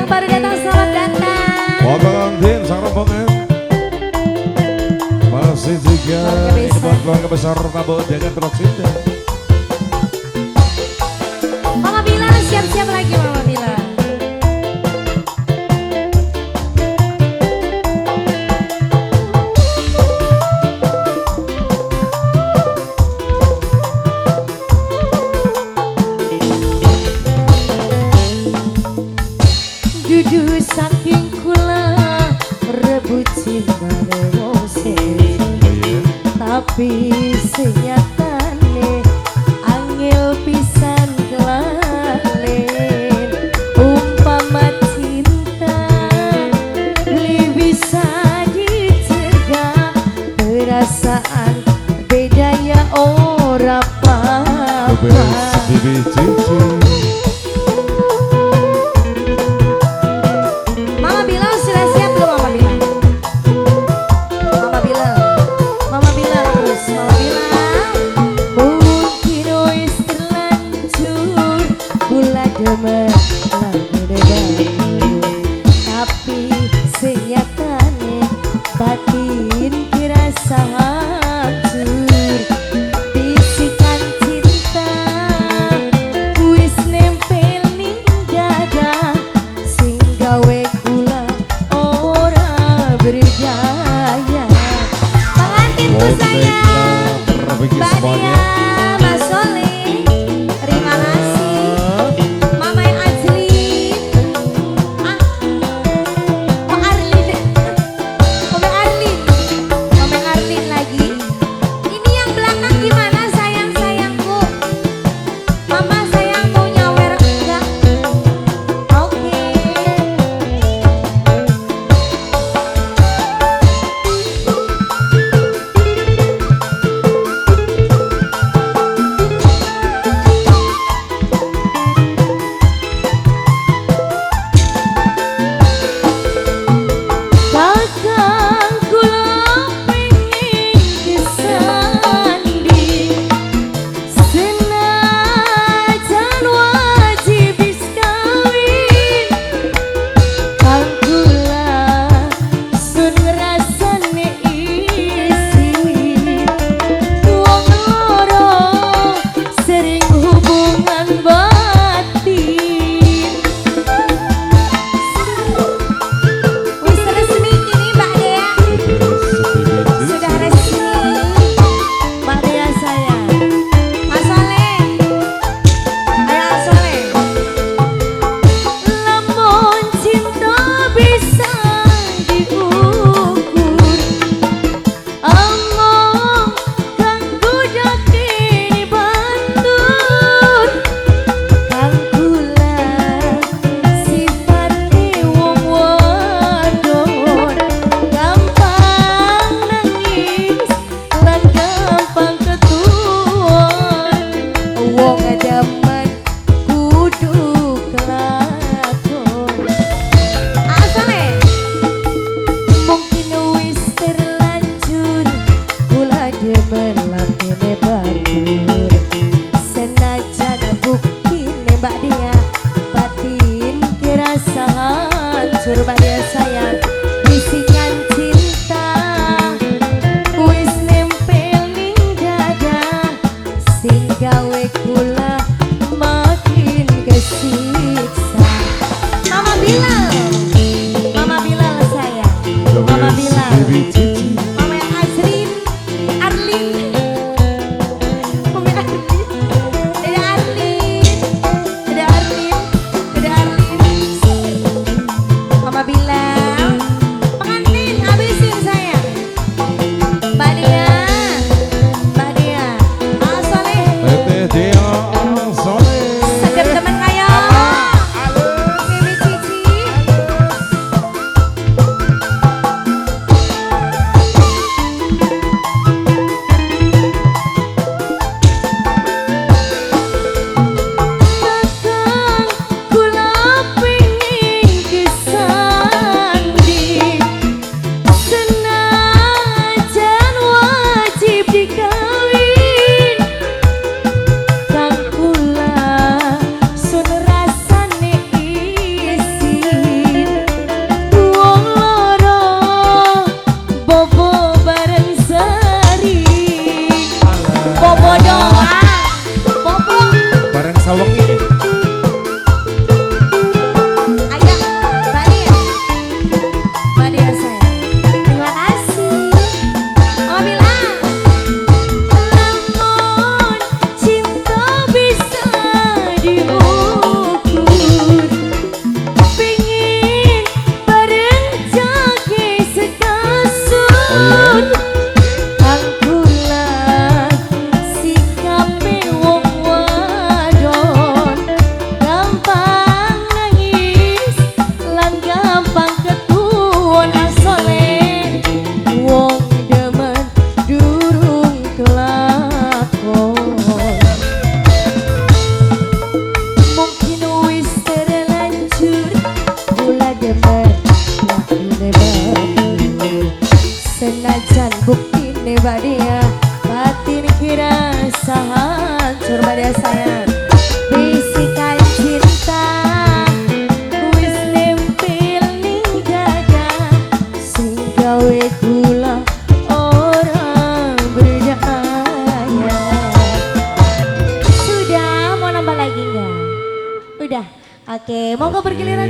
Yang baru datang selamat datang. Potongan Din sang rombongan. Masih juga ini buat keluarga besar Prabowo dengan Teluk Sinta. Mama Bila siap-siap lagi Mama Bila. Dudu saking kula rebut cinta wong sing tapi senyatane angel pisan kelalen umpama cinta li bisa dicegah perasaan bedanya ora apa-apa. Mama bilang sudah siap belum Mama bilang? Mama bilang, Mama bilang terus, Mama bilang mungkin wis terlanjur kula demen lagu dadaku tapi senyatane batin kirasa hancur bisikan cinta wis nempel ning dada sing gawe kula ora berdaya. Pengantinku sayang Mbak Nia, Mas Soleh, terima kasih Mama yang Ajli pribadi ya. Batin kira hancur pada saya. Bisikan cinta wis nempel ning dada, sing gawe kula orang berdaya. Sudah mau nambah lagi nggak? Udah. Oke, monggo bergiliran.